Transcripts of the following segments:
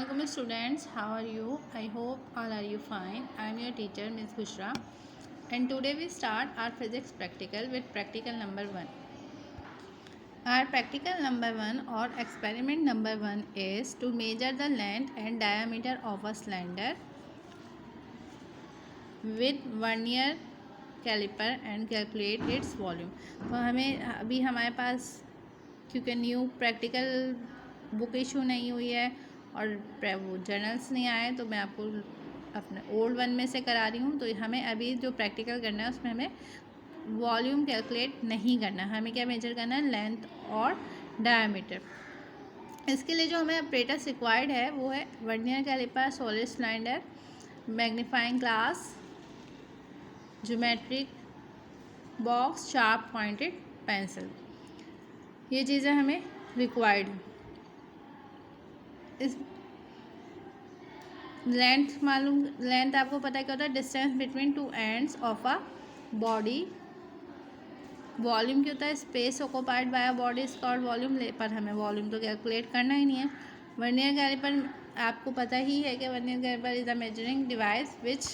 Assalamualaikum students, how are you? I hope all are you fine. I am your teacher Ms. Bushra, and today we start our physics practical with practical number 1. Our practical number 1 or experiment number 1 is to measure the length and diameter of a cylinder with vernier caliper and calculate its volume. तो हमें अभी हमारे पास क्योंकि new practical book issue नहीं हुई है और वो जर्नल्स नहीं आए, तो मैं आपको अपने ओल्ड वन में से करा रही हूँ। तो हमें अभी जो प्रैक्टिकल करना है उसमें हमें वॉल्यूम कैलकुलेट नहीं करना, हमें क्या मेजर करना है, लेंथ और डायमीटर। इसके लिए जो हमें अपरेटस रिक्वायर्ड है वो है vernier caliper, solid cylinder, magnifying glass, geometric box, sharp pointed pencil. ये चीज़ें हमें रिक्वायर्ड हैं। इस लेंथ आपको पता है क्या होता है, distance between two ends of a body. Volume क्या होता है, space occupied by a body is called volume. पर हमें वॉल्यूम तो कैलकुलेट करना ही नहीं है। वर्नियर कैलिपर आपको पता ही है कि vernier caliper is a measuring device which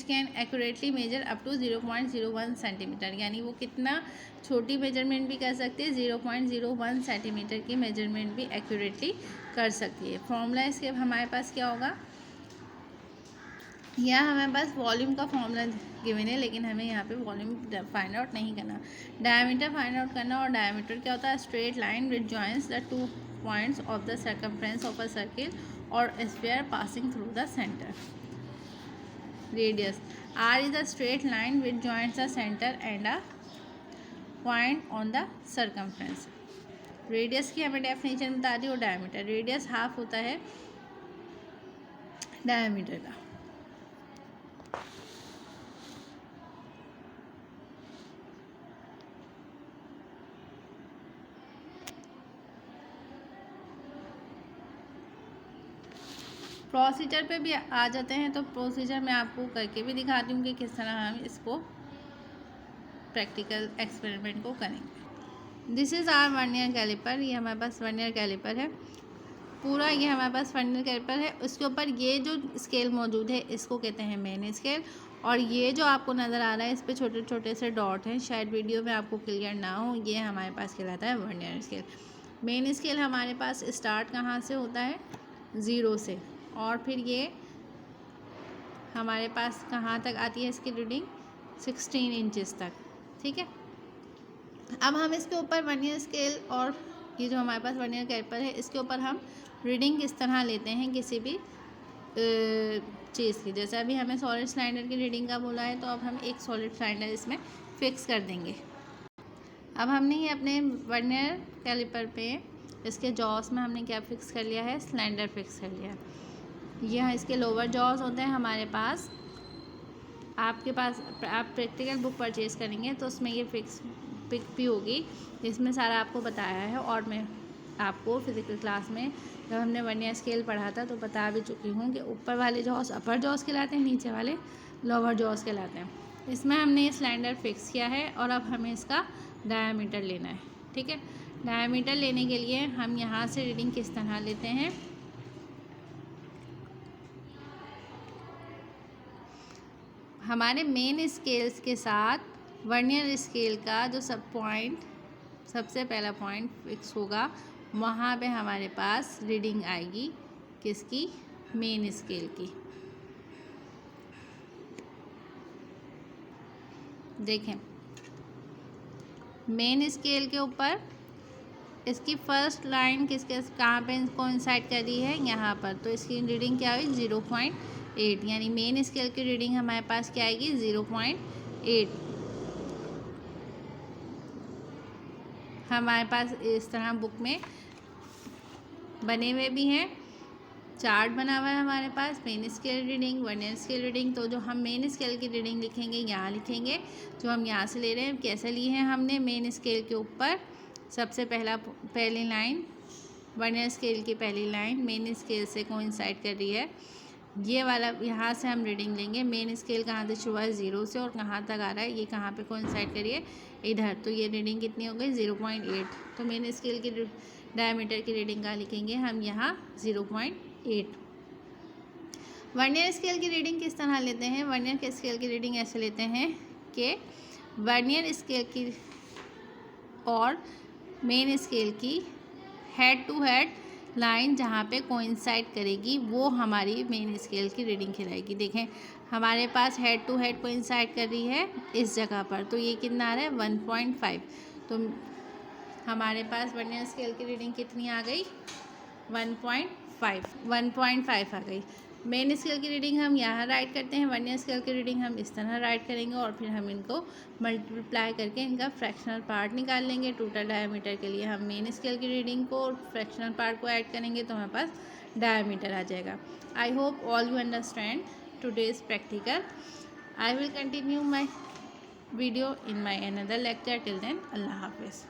can accurately measure up to 0.01 centimetre, यानी वो कितना छोटी मेजरमेंट भी कर सकती है, 0.01 सेंटीमीटर की मेजरमेंट भी एक्यूरेटली कर सकती है। फॉर्मूला इसके हमारे पास क्या होगा, यहाँ हमारे पास वॉल्यूम का फॉर्मूला गिवन है, लेकिन हमें यहाँ पे वॉल्यूम फाइंड आउट नहीं करना, डायमीटर फाइंड आउट करना। और डायमीटर क्या होता है, straight line which joins the 2 points of the circumference of a circle और sphere passing through the centre. Radius R is a straight line which joins the center and a point on the circumference. Radius की हमें definition बता दी। और diameter, radius half होता है diameter का। Procedure पे भी आ जाते हैं, तो प्रोसीजर मैं आपको करके भी दिखाती हूँ कि किस तरह हम इसको प्रैक्टिकल एक्सपेरिमेंट को करेंगे। This is our vernier caliper, ये हमारे पास वर्नियर कैलिपर है पूरा, ये हमारे पास वर्नियर कैलिपर है। उसके ऊपर ये जो स्केल मौजूद है इसको कहते हैं मेन स्केल, और ये जो आपको नज़र आ रहा है इस पर छोटे छोटे से डॉट हैं, शायद वीडियो में आपको क्लियर ना हो, ये हमारे पास कहलाता है वर्नियर स्केल। मेन स्केल हमारे पास स्टार्ट कहाँ से होता है, 0 से, और फिर ये हमारे पास कहाँ तक आती है इसकी रीडिंग, 16 इंचेस तक। ठीक है, अब हम इसके ऊपर वर्नियर स्केल और ये जो हमारे पास वर्नियर कैलिपर है इसके ऊपर हम रीडिंग किस तरह लेते हैं किसी भी चीज़ की। जैसे अभी हमें सॉलिड सिलेंडर की रीडिंग का बोला है, तो अब हम एक सॉलिड सिलेंडर इसमें फिक्स कर देंगे। अब हमने ये अपने वर्नियर कैलिपर पे इसके जॉस में हमने क्या फिक्स कर लिया है, सिलेंडर फिक्स कर लिया है। यह इसके लोअर जॉस होते हैं हमारे पास। आपके पास आप प्रैक्टिकल बुक परचेज करेंगे तो उसमें ये पिक भी होगी, इसमें सारा आपको बताया है। और मैं आपको फिजिकल क्लास में जब हमने वर्नियर स्केल पढ़ा था तो बता भी चुकी हूँ कि ऊपर वाले जॉस अपर जॉस कहलाते हैं, नीचे वाले लोअर जॉस कहलाते हैं। इसमें हमने ये सिलेंडर फिक्स किया है और अब हमें इसका डायमीटर लेना है। ठीक है, डायमीटर लेने के लिए हम यहाँ से रीडिंग किस तरह लेते हैं, हमारे मेन स्केल्स के साथ वर्नियर स्केल का जो सबसे पहला पॉइंट फिक्स होगा, वहाँ पे हमारे पास रीडिंग आएगी किसकी, मेन स्केल की। देखें, मेन स्केल के ऊपर इसकी फर्स्ट लाइन कहाँ पे कोइंसाइड कर रही है, यहाँ पर, तो इसकी रीडिंग क्या हुई, 0.8, यानी मेन स्केल की रीडिंग हमारे पास क्या आएगी, 0.8। हमारे पास इस तरह बुक में बने हुए भी हैं, चार्ट बना हुआ है हमारे पास, main scale reading, vernier scale reading. तो जो हम मेन स्केल की रीडिंग लिखेंगे यहाँ लिखेंगे, जो हम यहाँ से ले रहे हैं। कैसे लिए हैं हमने, मेन स्केल के ऊपर सबसे पहली लाइन, वर्नियर स्केल की पहली लाइन मेन स्केल से कोइंसाइड कर रही है, ये वाला यहाँ से हम रीडिंग लेंगे। मेन स्केल कहाँ से शुरू है, 0 से, और कहाँ तक आ रहा है, ये कहाँ पे कोइंसाइड करिए, इधर। तो ये रीडिंग कितनी हो गई, 0.8। तो मेन स्केल की डायमीटर की रीडिंग का लिखेंगे हम यहाँ 0.8। वर्नियर स्केल की रीडिंग किस तरह लेते हैं? वर्नियर के स्केल की रीडिंग ऐसे लेते हैं कि वर्नियर स्केल की और मेन स्केल की हेड टू हेड लाइन जहाँ पे कोइंसाइड करेगी वो हमारी मेन स्केल की रीडिंग खिलाएगी। देखें हमारे पास हेड टू हेड कोइंसाइड कर रही है इस जगह पर, तो ये कितना आ रहा है 1.5। तो हमारे पास वर्नियर स्केल की रीडिंग कितनी आ गई? 1.5 आ गई। मेन स्केल की रीडिंग हम यहाँ राइट करते हैं, वर्नियर स्केल की रीडिंग हम इस तरह राइट करेंगे और फिर हम इनको मल्टीप्लाई करके इनका फ्रैक्शनल पार्ट निकाल लेंगे। टोटल डायमीटर के लिए हम मेन स्केल की रीडिंग को और फ्रैक्शनल पार्ट को ऐड करेंगे तो हमारे पास डायमीटर आ जाएगा। I hope all you understand today's practical. I will continue my video in my another lecture. Till then अल्लाह हाफिज़।